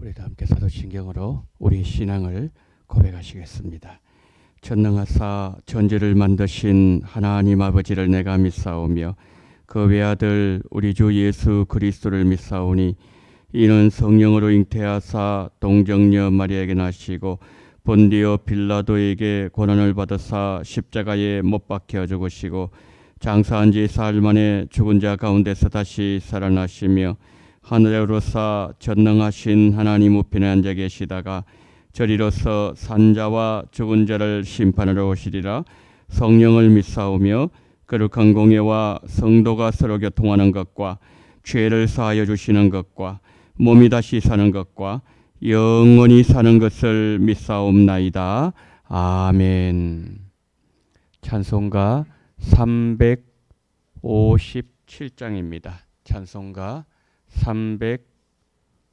우리도 함께 사도신경으로 우리 신앙을 고백하시겠습니다. 전능하사 천지를 만드신 하나님 아버지를 내가 믿사오며 그 외아들 우리 주 예수 그리스도를 믿사오니 이는 성령으로 잉태하사 동정녀 마리아에게 나시고 본디오 빌라도에게 고난을 받으사 십자가에 못 박혀 죽으시고 장사한 지 사흘 만에 죽은 자 가운데서 다시 살아나시며 하늘에 오르사 전능하신 하나님 우편에 앉아 계시다가 저리로서 산자와 죽은 자를 심판하러 오시리라. 성령을 믿사오며 거룩한 공예와 성도가 서로 교통하는 것과 죄를 사하여 주시는 것과 몸이 다시 사는 것과 영원히 사는 것을 믿사옵나이다. 아멘. 찬송가 357장입니다. 찬송가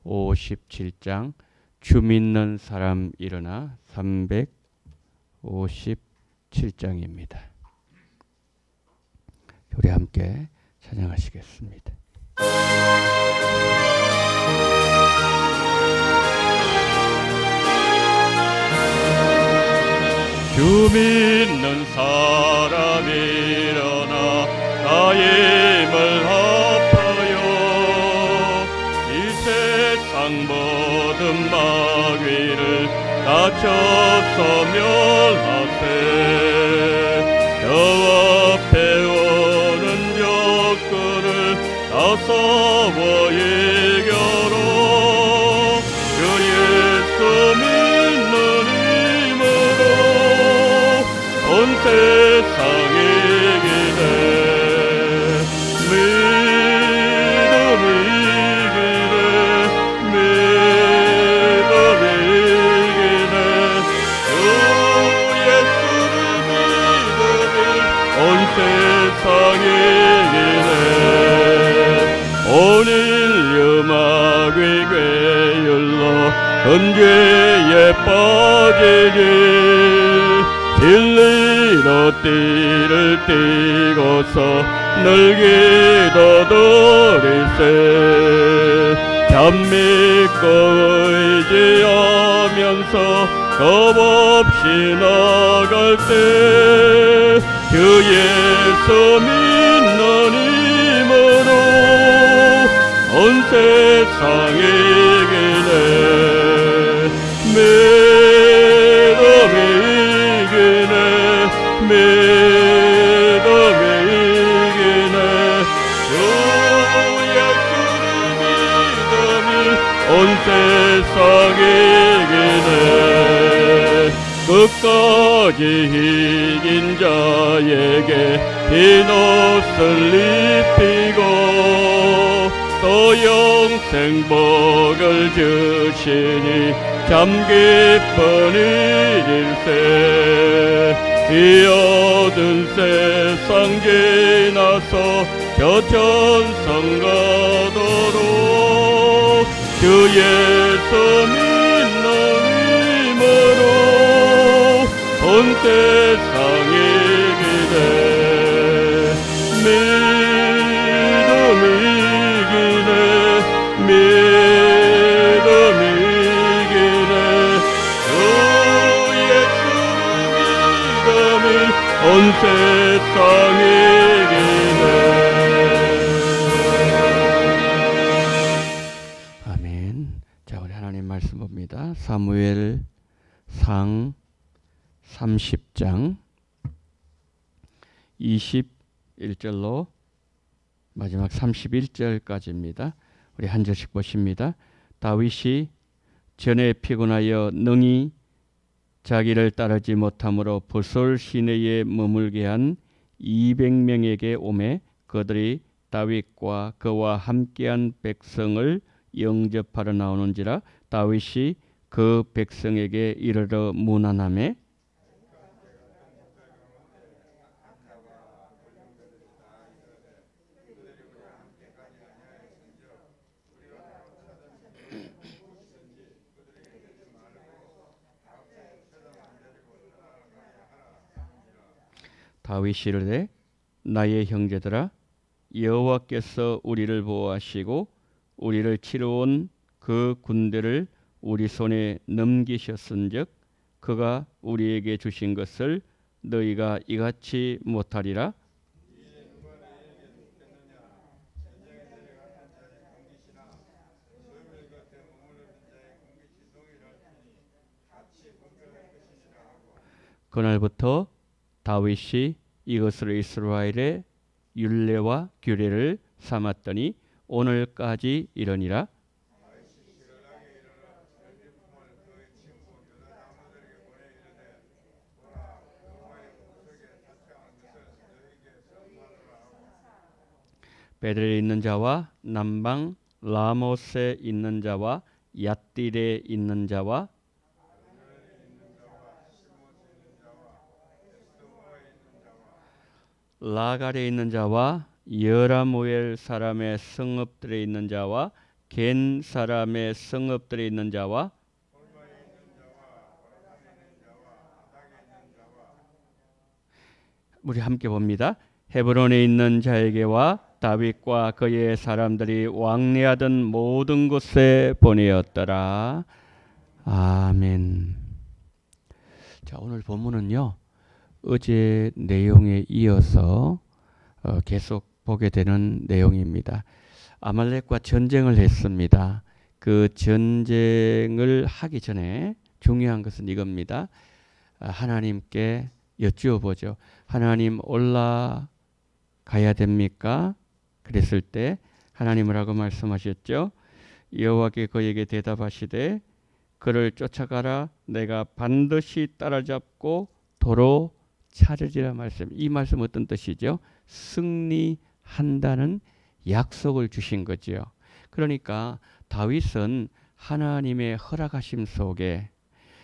357장 주 믿는 사람 일어나 357장입니다. 우리 함께 찬양하시겠습니다. 주 믿는 사람 일어나 나의 힘을 합하여 이 세상 모든 마귀를 낮춰서 멸하세. 저 앞에 오는 적그를 나서워 이겨라. 주 예수 믿는 힘으로 온 세상에 이기네. 믿음이 이기네. 믿음이 이기네. 주 예수를 믿으니 온 세상에 이기네. 오늘 음악의 괴율로 은죄에 빠지니 진리로 띠를 띠고서 늘 기도드리세. 참 믿고 의지하면서 겁없이 나갈 때 주 예수 믿는 힘으로 온 세상에 이기네. 믿음이 이기네. 믿음이 이기네. 주 예수를 믿음이 온 세상에 이기네. 끝까지 이긴 자에게 흰 옷을 입히고 또 영생 복을 주시니 참 기쁜 일일세. 이 어두운 세상 지나서 저천성 가도록 주 예수 믿는 힘으로 온 세상에 이기네. 믿음이 이기네. 믿음이 이기네. 주 예수를 믿음이 온 세상에 이기네. 아멘. 자, 우리 하나님 말씀 봅니다. 사무엘상 30장 21절로 마지막 31절까지입니다. 우리 한 절씩 보십니다. 다윗이 전에 피곤하여 능히 자기를 따르지 못함으로 부솔 시내에 머물게 한 200명에게 오매 그들이 다윗과 그와 함께한 백성을 영접하러 나오는지라 다윗이 그 백성에게 이르러 문안하매 다윗이 이르되 나의 형제들아 여호와께서 우리를 보호하시고 우리를 치러 온 그 군대를 우리 손에 넘기셨은즉 그가 우리에게 주신 것을 너희가 이같이 못하리라. 그날부터 다윗이 이것으로 이스라엘의 율례와 규례를 삼았더니 오늘까지 이러니라. 베델에 있는 자와 남방 라모스에 있는 자와 얏딜에 있는 자와 라갈에 있는 자와 여라무엘 사람의 성읍들에 있는 자와 겐 사람의 성읍들에 있는 자와 우리 함께 봅니다. 헤브론에 있는 자에게와 다윗과 그의 사람들이 왕래하던 모든 곳에 보내었더라. 아멘. 자, 오늘 본문은요, 어제 내용에 이어서 계속 보게 되는 내용입니다. 아말렉과 전쟁을 했습니다. 그 전쟁을 하기 전에 중요한 것은 이겁니다. 하나님께 여쭈어 보죠. 하나님 올라가야 됩니까? 그랬을 때 하나님을 하고 말씀하셨죠. 여호와께 그에게 대답하시되 그를 쫓아가라. 내가 반드시 따라잡고 도로 찾으리라 말씀. 이 말씀 어떤 뜻이죠? 승리한다는 약속을 주신 거죠. 그러니까 다윗은 하나님의 허락하심 속에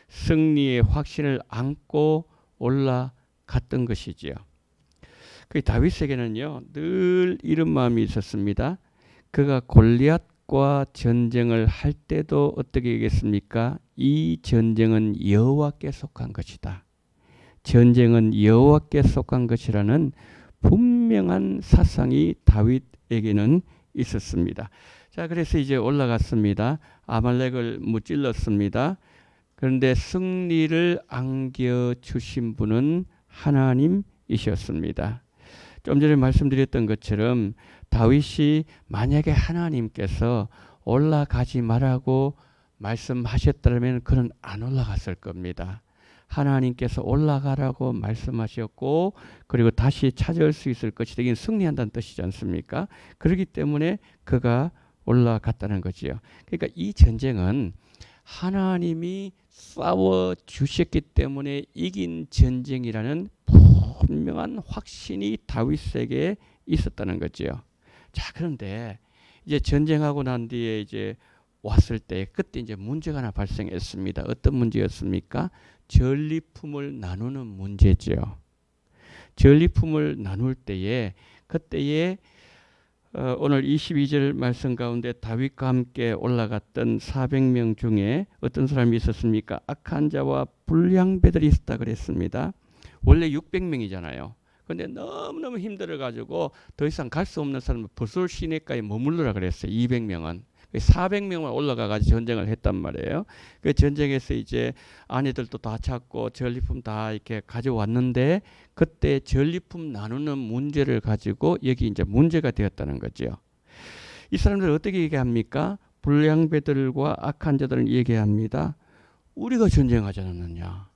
승리의 확신을 안고 올라갔던 것이지요. 그 다윗에게는요 늘 이런 마음이 있었습니다. 그가 골리앗과 전쟁을 할 때도 어떻게 얘기했습니까? 이 전쟁은 여호와께 속한 것이다. 전쟁은 여호와께 속한 것이라는 분명한 사상이 다윗에게는 있었습니다. 자, 그래서 이제 올라갔습니다. 아말렉을 무찔렀습니다. 그런데 승리를 안겨주신 분은 하나님이셨습니다. 좀 전에 말씀드렸던 것처럼 다윗이 만약에 하나님께서 올라가지 말라고 말씀하셨다면 그는 안 올라갔을 겁니다. 하나님께서 올라가라고 말씀하셨고 그리고 다시 찾아올 수 있을 것이다. 이게 승리한다는 뜻이지 않습니까? 그렇기 때문에 그가 올라갔다는 거지요. 그러니까 이 전쟁은 하나님이 싸워 주셨기 때문에 이긴 전쟁이라는 분명한 확신이 다윗에게 있었다는 거지요. 자, 그런데 이제 전쟁하고 난 뒤에 이제 왔을 때 그때 이제 문제가 하나 발생했습니다. 어떤 문제였습니까? 전리품을 나누는 문제죠. 전리품을 나눌 때에 그때에 오늘 22절 말씀 가운데 다윗과 함께 올라갔던 400명 중에 어떤 사람이 있었습니까? 악한 자와 불량배들이 있었다 그랬습니다. 원래 600명이잖아요. 그런데 너무너무 힘들어가지고 더 이상 갈 수 없는 사람은 버솔 시내가에 머물러라 그랬어요. 200명은. 400명만 올라가가지고 전쟁을 했단 말이에요. 그 전쟁에서 이제 아내들도 다 찾고 전리품 다 이렇게 가져왔는데 그때 전리품 나누는 문제를 가지고 여기 이제 문제가 되었다는 거죠. 이 사람들 어떻게 얘기합니까? 불량배들과 악한 자들은 얘기합니다. 우리가 전쟁하지 않았느냐?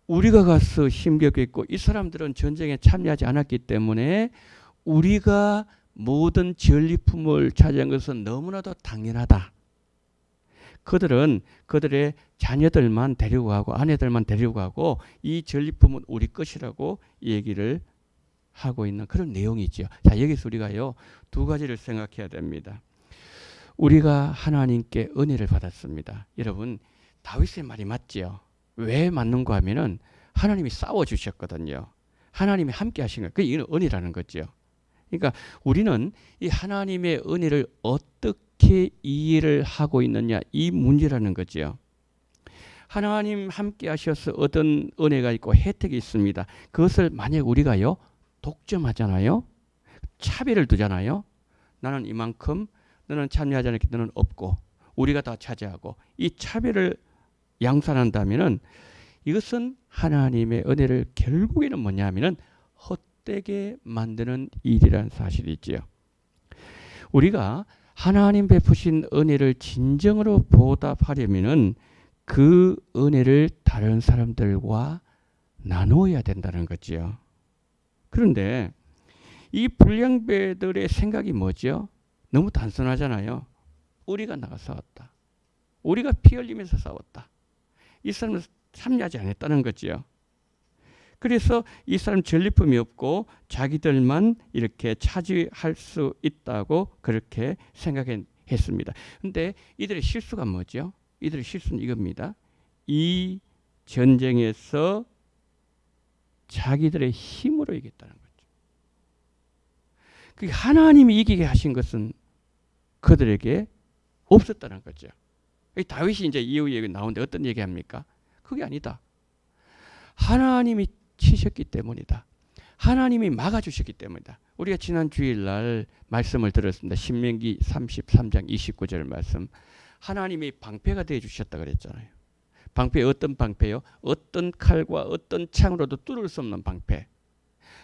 우리가 가서 힘겹겠고 이 사람들은 전쟁에 참여하지 않았기 때문에 우리가 모든 전리품을 차지한 것은 너무나도 당연하다. 그들은 그들의 자녀들만 데리고 가고 아내들만 데리고 가고 이 전리품은 우리 것이라고 얘기를 하고 있는 그런 내용이죠. 자, 여기서 우리가요 두 가지를 생각해야 됩니다. 우리가 하나님께 은혜를 받았습니다. 여러분 다윗의 말이 맞지요. 왜 맞는가 하면은 하나님이 싸워주셨거든요. 하나님이 함께 하신 거예요. 그게 은혜라는 거죠. 그러니까 우리는 이 하나님의 은혜를 어떻게 이해를 하고 있느냐 이 문제라는 거죠. 하나님 함께 하셔서 얻은 은혜가 있고 혜택이 있습니다. 그것을 만약 우리가요 독점하잖아요. 차별을 두잖아요. 나는 이만큼 너는 참여하지 않았기 너는 없고 우리가 다 차지하고 이 차별을 양산한다면은 이것은 하나님의 은혜를 결국에는 뭐냐면은 헛되게 만드는 일이라는 사실이지요. 우리가 하나님 베푸신 은혜를 진정으로 보답하려면은 그 은혜를 다른 사람들과 나누어야 된다는 거지요. 그런데 이 불량배들의 생각이 뭐죠? 너무 단순하잖아요. 우리가 나가 싸웠다. 우리가 피 흘리면서 싸웠다. 이 사람은 참여하지 않았다는 거지요. 그래서 이 사람 전리품이 없고 자기들만 이렇게 차지할 수 있다고 그렇게 생각했습니다. 그런데 이들의 실수가 뭐죠? 이들의 실수는 이겁니다. 이 전쟁에서 자기들의 힘으로 이겼다는 거죠. 하나님이 이기게 하신 것은 그들에게 없었다는 거죠. 다윗이 이제 이후에 나오는데 어떤 얘기합니까? 그게 아니다. 하나님이 치셨기 때문이다. 하나님이 막아주셨기 때문이다. 우리가 지난 주일날 말씀을 들었습니다. 신명기 33장 29절 말씀. 하나님이 방패가 되어 주셨다 그랬잖아요. 방패 어떤 방패요? 어떤 칼과 어떤 창으로도 뚫을 수 없는 방패.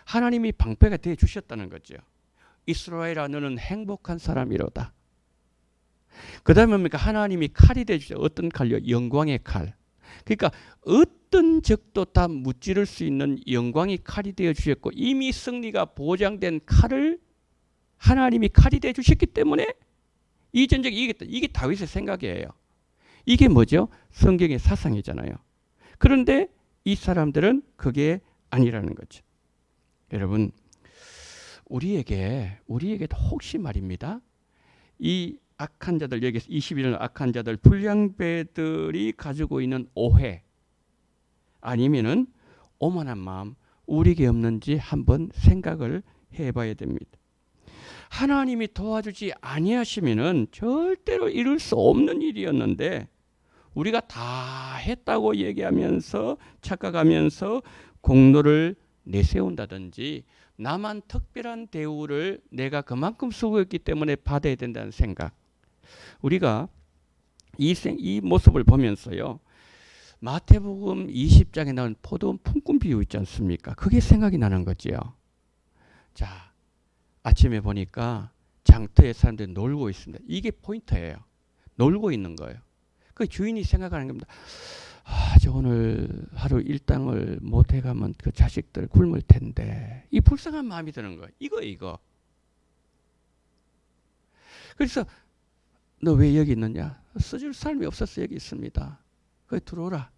하나님이 방패가 되어 주셨다는 거죠. 이스라엘아 너는 행복한 사람이로다. 그 다음에 뭡니까? 하나님이 칼이 되어 주셨다. 어떤 칼요? 영광의 칼. 그러니까 어떤 적도 다 무찌를 수 있는 영광이 칼이 되어 주셨고 이미 승리가 보장된 칼을 하나님이 칼이 되어 주셨기 때문에 이 전쟁이 이겼다. 이게 다윗의 생각이에요. 이게 뭐죠? 성경의 사상이잖아요. 그런데 이 사람들은 그게 아니라는 거죠. 여러분, 우리에게도 혹시 말입니다. 이 악한 자들, 여기서 21년 악한 자들, 불량배들이 가지고 있는 오해 아니면은 오만한 마음 우리에게 없는지 한번 생각을 해봐야 됩니다. 하나님이 도와주지 아니하시면은 절대로 이룰 수 없는 일이었는데 우리가 다 했다고 얘기하면서 착각하면서 공로를 내세운다든지 나만 특별한 대우를 내가 그만큼 수고했기 때문에 받아야 된다는 생각. 우리가 이 모습을 보면서요. 마태복음 20장에 나온 포도원 품꾼 비유 있지 않습니까? 그게 생각이 나는 거지요. 자, 아침에 보니까 장터에 사람들이 놀고 있습니다. 이게 포인트예요. 놀고 있는 거예요. 그 주인이 생각하는 겁니다. 저 오늘 하루 일당을 못 해가면 그 자식들 굶을 텐데. 이 불쌍한 마음이 드는 거예요. 이거. 그래서 너 왜 여기 있느냐? 써줄 사람이 없어서 여기 있습니다. 거기 들어오라.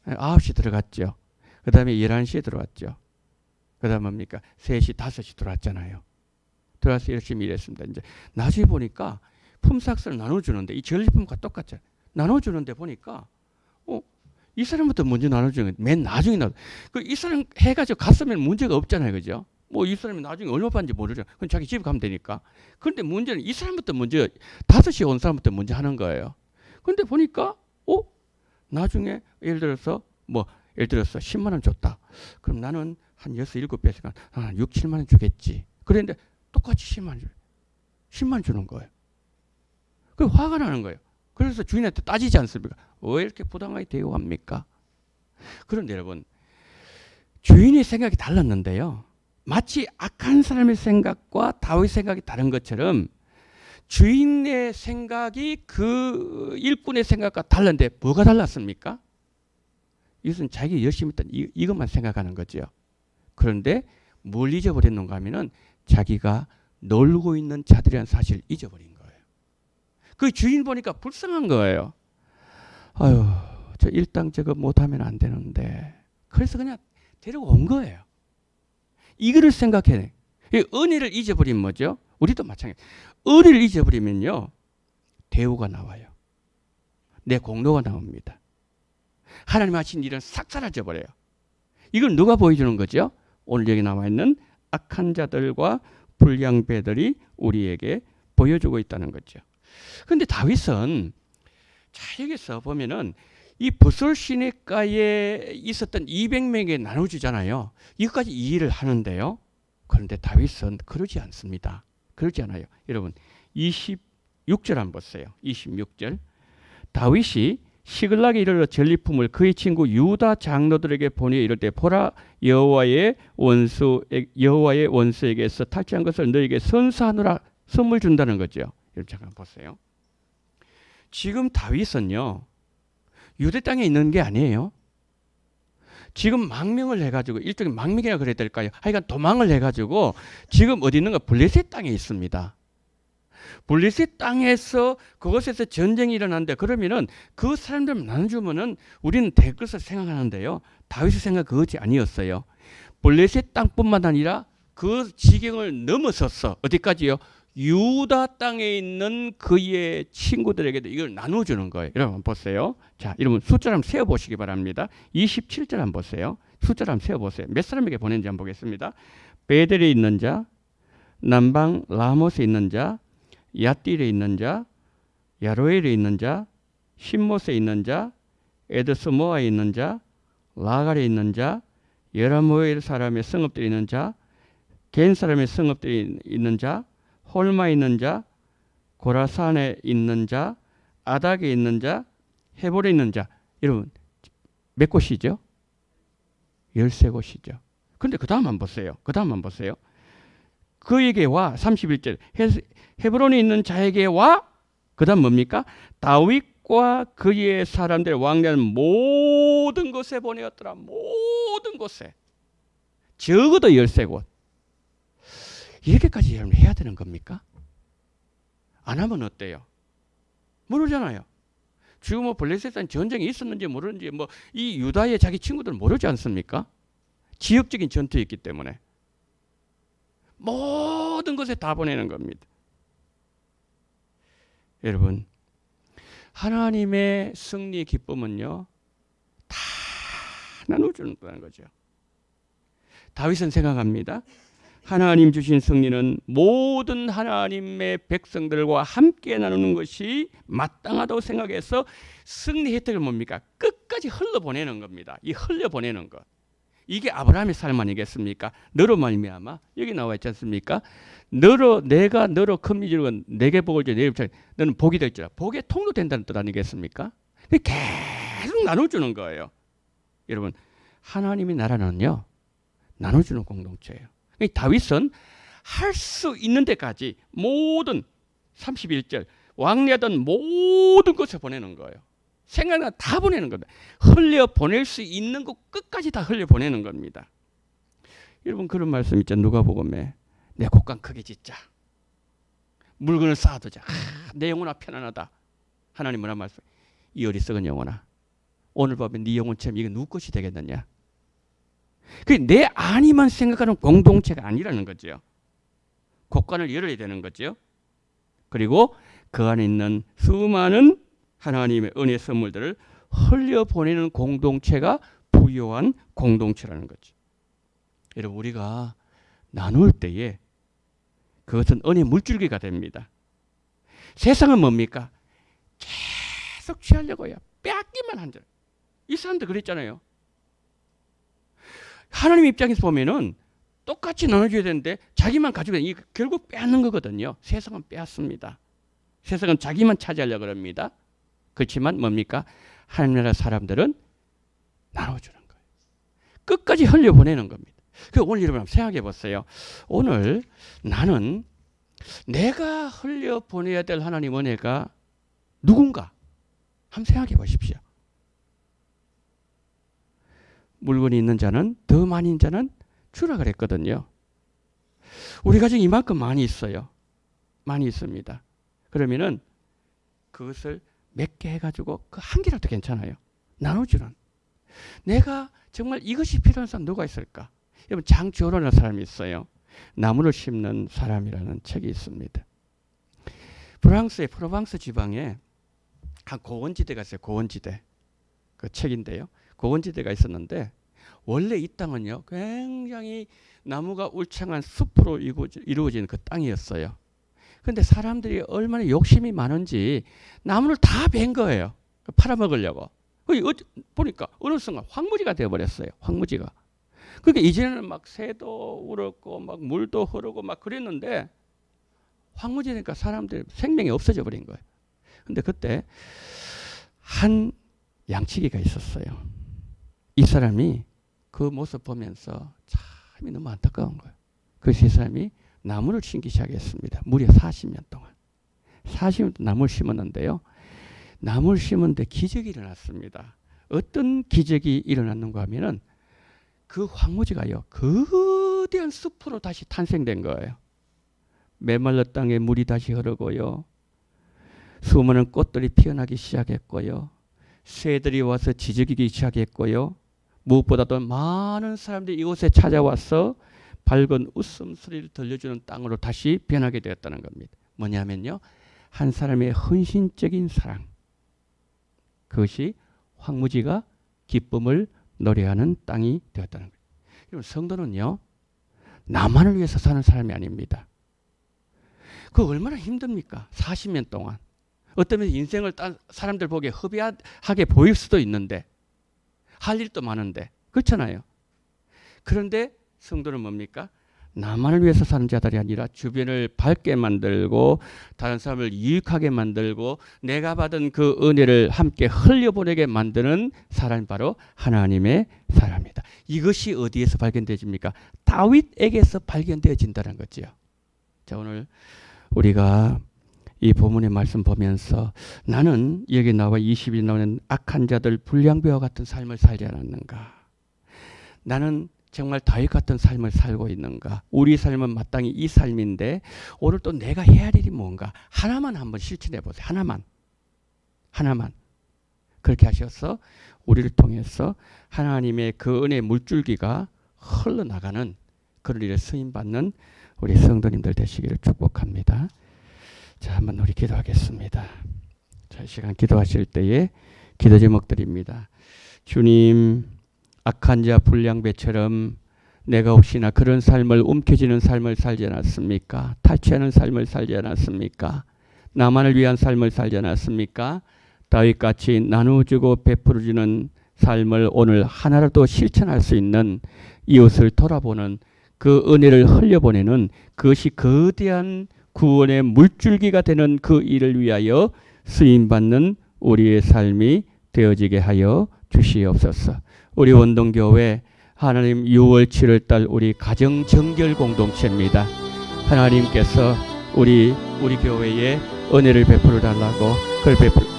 9시 들어갔죠. 그 다음에 11시에 들어왔죠. 그 다음에 뭡니까? 3시, 5시 들어왔잖아요. 들어와서 열심히 일했습니다. 이제 나중에 보니까 품삯을 나눠주는데 이 전리품과 똑같죠. 나눠주는데 보니까 이 사람부터 먼저 나눠주는 게 맨 나중에 이 사람 해가지고 갔으면 문제가 없잖아요. 그죠? 뭐 이 사람이 나중에 얼마 받는지 모르죠. 그럼 자기 집에 가면 되니까. 그런데 문제는 이 사람부터 먼저 5시에 온 사람부터 먼저 하는 거예요. 그런데 보니까 나중에 예를 들어서 10만 원 줬다. 그럼 나는 한 6, 7배니까 6, 7만 원 주겠지. 그런데 똑같이 10만 원 주는 거예요. 그 화가 나는 거예요. 그래서 주인한테 따지지 않습니까? 왜 이렇게 부당하게 대우합니까? 그런데 여러분, 주인의 생각이 달랐는데요. 마치 악한 사람의 생각과 다윗의 생각이 다른 것처럼 주인의 생각이 그 일꾼의 생각과 달랐는데 뭐가 달랐습니까? 이것은 자기가 열심히 했던 이것만 생각하는 거죠. 그런데 뭘 잊어버렸는가 하면은 자기가 놀고 있는 자들이라는 사실을 잊어버린 거예요. 그 주인 보니까 불쌍한 거예요. 아유, 저 일당 저거 못하면 안 되는데. 그래서 그냥 데리고 온 거예요. 이거를 생각해. 은혜를 잊어버리면 뭐죠? 우리도 마찬가지. 은혜를 잊어버리면요. 대우가 나와요. 내 공로가 나옵니다. 하나님 하신 일은 싹 사라져 버려요. 이걸 누가 보여주는 거죠? 오늘 여기 나와 있는 악한 자들과 불량배들이 우리에게 보여주고 있다는 거죠. 그런데 다윗은 자 여기서 보면은 이 붓솔 시내가에 있었던 200명에게 나눠주잖아요. 이것까지 이해를 하는데요. 그런데 다윗은 그러지 않습니다. 그러지 않아요. 여러분 20 26절 한번 보세요. 26절. 다윗이 시글락에 이르러 전리품을 그의 친구 유다 장로들에게 보내 이를 때 보라 여호와의 원수에게서 탈취한 것을 너에게 선사하노라 선물 준다는 거죠. 여러분 잠깐 보세요. 지금 다윗은요 유대 땅에 있는 게 아니에요. 지금 망명을 해가지고 일종의 망명이라 그래야 될까요? 하여간 도망을 해가지고 지금 어디 있는가 블레셋 땅에 있습니다. 블레셋 땅에서 그곳에서 전쟁이 일어났는데 그러면은 그 사람들 나눠주면은 우리는 될 것을 생각하는데요. 다윗의 생각 그것이 아니었어요. 블레셋 땅뿐만 아니라 그 지경을 넘어섰어. 어디까지요? 유다 땅에 있는 그의 친구들에게도 이걸 나눠주는 거예요. 여러분 보세요. 자, 여러분 숫자를 한번 세어보시기 바랍니다. 27절 한번 보세요. 숫자를 한번 세어보세요. 몇 사람에게 보낸지 한번 보겠습니다. 베델에 있는 자, 남방 라못에 있는 자, 야딜에 있는 자, 야로엘에 있는 자, 신못에 있는 자, 에드스모아에 있는 자, 라갈에 있는 자, 여라모엘 사람의 성읍들에 있는 자, 겐 사람의 성읍들에 있는 자, 홀마에 있는 자, 고라산에 있는 자, 아닥에 있는 자, 헤볼에 있는 자. 여러분 몇 곳이죠? 13곳이죠. 근데 그 다음 한번 보세요. 그 다음 한번 보세요. 그에게 와 31절 헤브론에 있는 자에게 와 그 다음 뭡니까? 다윗과 그의 사람들 왕래하는 모든 곳에 보내었더라. 모든 곳에 적어도 13곳. 이렇게까지 여러분 해야 되는 겁니까? 안 하면 어때요? 모르잖아요. 지금 뭐 블레셋에 전쟁이 있었는지 모르는지 뭐 이 유다의 자기 친구들은 모르지 않습니까? 지역적인 전투였기 때문에 모든 것에 다 보내는 겁니다. 여러분 하나님의 승리의 기쁨은요 다 나눠주는 거죠. 다윗은 생각합니다. 하나님 주신 승리는 모든 하나님의 백성들과 함께 나누는 것이 마땅하다고 생각해서 승리 혜택을 뭡니까? 끝까지 흘려보내는 겁니다. 이 흘려보내는 것. 이게 아브라함의 삶 아니겠습니까? 너로 말미암아 여기 나와 있지 않습니까? 내가 너로 큰 민족은 내게 복을 줘. 너는 복이 될 줄. 복의 통로 된다는 뜻 아니겠습니까? 계속 나눠주는 거예요. 여러분 하나님의 나라는요 나눠주는 공동체예요. 다윗은 할 수 있는 데까지 모든 31절 왕래하던 모든 것을 보내는 거예요. 생각나 다 보내는 겁니다. 흘려 보낼 수 있는 것 끝까지 다 흘려 보내는 겁니다. 여러분 그런 말씀 있죠. 누가복음에 내 곡간 크게 짓자. 물건을 쌓아두자. 내 영혼아 편안하다. 하나님 뭐라 말씀? 이 어리석은 영혼아. 오늘 밤에 네 영혼처럼 이게 누구 것이 되겠느냐? 내 안위만 생각하는 공동체가 아니라는 거죠. 곡간을 열어야 되는 거죠. 그리고 그 안에 있는 수많은 하나님의 은혜 선물들을 흘려보내는 공동체가 부유한 공동체라는 거죠. 여러분 우리가 나눌 때에 그것은 은혜 물줄기가 됩니다. 세상은 뭡니까? 계속 취하려고요. 빼앗기만 한다. 이 사람도 그랬잖아요. 하나님 입장에서 보면은 똑같이 나눠줘야 되는데 자기만 가지고 이게 결국 빼앗는 거거든요. 세상은 빼앗습니다. 세상은 자기만 차지하려고 합니다. 그렇지만 뭡니까? 하나님 나라 사람들은 나눠주는 거예요. 끝까지 흘려보내는 겁니다. 오늘 여러분 한번 생각해 보세요. 오늘 나는 내가 흘려보내야 될 하나님 은혜가 누군가 한번 생각해 보십시오. 물건이 있는 자는 더 많이 있는 자는 주라 그랬거든요. 우리 가정에 이만큼 많이 있어요. 많이 있습니다. 그러면은 그것을 몇 개 해가지고 그 한 개라도 괜찮아요. 나눠주는. 내가 정말 이것이 필요한 사람 누가 있을까? 여러분 장조라는 사람이 있어요. 나무를 심는 사람이라는 책이 있습니다. 프랑스의 프로방스 지방에 한 고원지대가 있어요. 고원지대. 그 책인데요. 고원지대가 있었는데 원래 이 땅은요 굉장히 나무가 울창한 숲으로 이루어진 그 땅이었어요. 그런데 사람들이 얼마나 욕심이 많은지 나무를 다 벤 거예요. 팔아먹으려고. 보니까 어느 순간 황무지가 되어버렸어요. 황무지가. 그러니까 이제는 막 새도 울었고 막 물도 흐르고 막 그랬는데 황무지니까 사람들 생명이 없어져 버린 거예요. 근데 그때 한 양치기가 있었어요. 이 사람이 그 모습 보면서 참 너무 안타까운 거예요. 그래서 이 사람이 나무를 심기 시작했습니다. 무려 40년 동안. 40년 나무를 심었는데요. 나무를 심었는데 기적이 일어났습니다. 어떤 기적이 일어났는가 하면은 그 황무지가요, 거대한 숲으로 다시 탄생된 거예요. 메말라 땅에 물이 다시 흐르고요. 수많은 꽃들이 피어나기 시작했고요. 새들이 와서 지저귀기 시작했고요. 무엇보다도 많은 사람들이 이곳에 찾아와서 밝은 웃음소리를 들려주는 땅으로 다시 변하게 되었다는 겁니다. 뭐냐면요, 한 사람의 헌신적인 사랑, 그것이 황무지가 기쁨을 노래하는 땅이 되었다는 거예요. 여러분, 성도는요, 나만을 위해서 사는 사람이 아닙니다. 그 얼마나 힘듭니까? 40년 동안. 어쩌면 인생을 사람들 보기에 허비하게 보일 수도 있는데, 할 일도 많은데, 그렇잖아요. 그런데 성도는 뭡니까? 나만을 위해서 사는 자들이 아니라 주변을 밝게 만들고 다른 사람을 유익하게 만들고 내가 받은 그 은혜를 함께 흘려보내게 만드는 사람이 바로 하나님의 사람이다. 이것이 어디에서 발견되집니까? 다윗에게서 발견되어진다는 거죠. 자, 오늘 우리가 이 본문의 말씀 보면서 나는 여기 나와 20이 나오는 악한 자들 불량배와 같은 삶을 살지 않았는가? 나는 정말 다윗 같은 삶을 살고 있는가? 우리 삶은 마땅히 이 삶인데 오늘 또 내가 해야 할 일이 뭔가? 하나만 한번 실천해 보세요. 하나만. 그렇게 하셔서 우리를 통해서 하나님의 그 은혜의 물줄기가 흘러나가는 그런 일에 쓰임받는 우리 성도님들 되시기를 축복합니다. 자, 한번 우리 기도하겠습니다. 자, 이 시간 기도하실 때에 기도 제목드립니다. 주님, 악한 자 불량배처럼 내가 혹시나 그런 삶을 움켜쥐는 삶을 살지 않았습니까? 탈취하는 삶을 살지 않았습니까? 나만을 위한 삶을 살지 않았습니까? 다윗같이 나누어주고 베풀어주는 삶을 오늘 하나라도 실천할 수 있는, 이웃을 돌아보는 그 은혜를 흘려보내는, 그것이 거대한 구원의 물줄기가 되는 그 일을 위하여 쓰임받는 우리의 삶이 되어지게 하여 주시옵소서. 우리 원동교회 하나님 6월 7월 달 우리 가정 정결 공동체입니다. 하나님께서 우리 교회에 은혜를 베풀어 달라고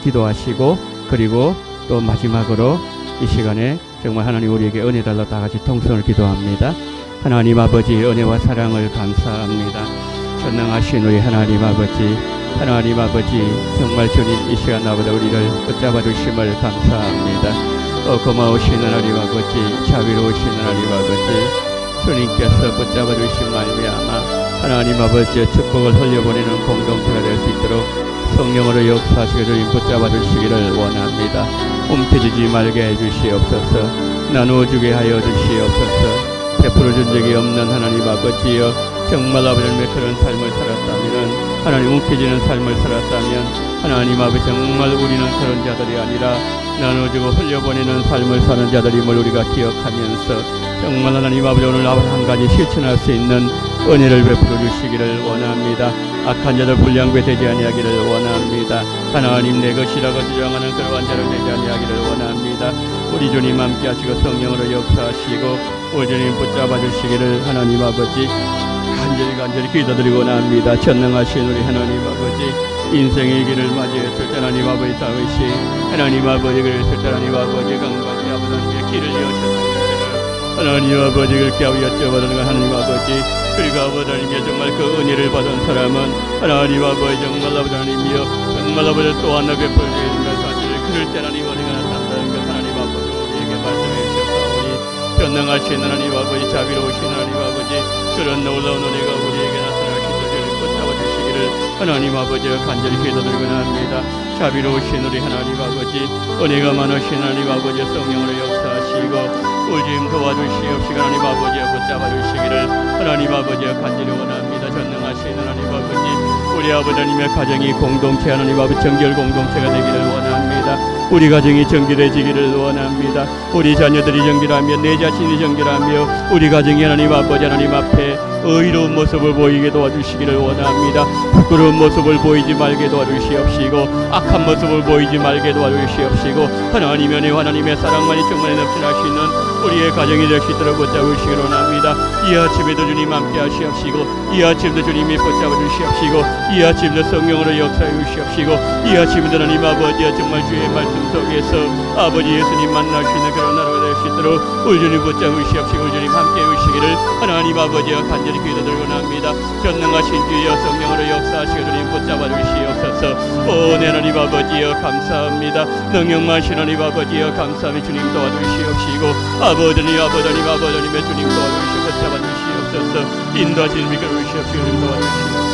기도하시고, 그리고 또 마지막으로 이 시간에 정말 하나님 우리에게 은혜 달라 다 같이 통성을 기도합니다. 하나님 아버지, 은혜와 사랑을 감사합니다. 전능하신 우리 하나님 아버지, 정말 주님 이 시간 나보다 우리를 붙잡아 주심을 감사합니다. 고마우신 하나님 아버지, 자비로우신 하나님 아버지, 주님께서 붙잡아 주신 말미암아 하나님 아버지의 축복을 흘려보내는 공동체가 될 수 있도록 성령으로 역사하시고 주님 붙잡아 주시기를 원합니다. 움켜쥐지 말게 해주시옵소서. 나누어주게 하여 주시옵소서. 베풀어 준 적이 없는 하나님 아버지여, 정말 아버지의 그런 삶을 살았다면, 하나님 움켜쥐는 삶을 살았다면, 하나님 아버지 정말 우리는 그런 자들이 아니라 나눠주고 흘려보내는 삶을 사는 자들임을 우리가 기억하면서 정말 하나님 아버지 오늘 한 가지 실천할 수 있는 은혜를 베풀어 주시기를 원합니다. 악한 자들 불량배 되지 아니하기를 원합니다. 하나님 내 것이라고 주장하는 그러한 자를 되지 아니하기를 원합니다. 우리 주님 함께 하시고 성령으로 역사하시고 우리 주님 붙잡아 주시기를 하나님 아버지 간절히 기도드리고 원합니다. 전능하신 우리 하나님 아버지, 인생의 길을 맞이했을 때 하나님 아버지 다윗이 하나님 아버지 그랬을 때 하나님 아버지 강같이 아버지의 길을 여셨던 것을 하나님 아버지 그렇게 여쭤보는 건 하나님 아버지, 그리고 아버지님께 정말 그 은혜를 받은 사람은 하나님 아버지 정말 아버지 하나님이여 정말 아버지 또 하나 베풀 수 있는 것 사실 그럴 때 하나님 어디가 나타난다는 것 하나님 아버지 우리에게 말씀해 주셨사오니 전능하신 하나님 아버지, 자비로우신 하나님 아버지, 그런 놀라운 은혜가 우리에게 나타나시도록 붙잡아 주시기를 하나님 아버지와 간절히 기도드리고 합니다. 자비로우신 우리 하나님 아버지, 은혜가 많으신 하나님 아버지 성령으로 역사하시고 우리 주님 도와주시옵시고 하나님 아버지와 붙잡아 주시기를 하나님 아버지와 간절히 원합니다. 전능하신 하나님 아버지, 우리 아버지님의 가정이 공동체 하나님 아버지 정결 공동체가 되기를 원합니다. 우리 가정이 정결해지기를 원합니다. 우리 자녀들이 정결하며 내 자신이 정결하며 우리 가정이 하나님 아버지 하나님 앞에 의로운 모습을 보이게 도와주시기를 원합니다. 부끄러운 모습을 보이지 말게 도와주시옵시고 악한 모습을 보이지 말게 도와주시옵시고 하나님의 은혜 하나님의 사랑만이 충만히 넘쳐날 수 있는 우리의 가정이 될 수 있도록 붙잡으시기를 원합니다. 이 아침에도 주님 함께 하시옵시고 이 아침도 주님이 붙잡아 주시옵시고 이 아침도 성령으로 역사해 주시옵시고 이 아침도 하나님 아버지와 정말 주의 말씀 속에서 아버지 예수님 만날 수 있는 그런 하루가 될 수 있도록 우리 주님 붙잡아 주시옵시고 우리 주님 함께 해 주시기를 하나님 아버지와 간절히 기도드리고 납니다. 전능하신 주여 성령으로 역사하시고 주님 붙잡아 주시옵소서. 오 내 하나님 아버지여 감사합니다. 능력만신 하나님 아버지여 감사하며 주님 도와주시옵시고 아버지님의 주님 도와주시고 붙잡아 주시옵소서. 인도하시는 믿음을 주시옵시고 주님 도와주시옵소서.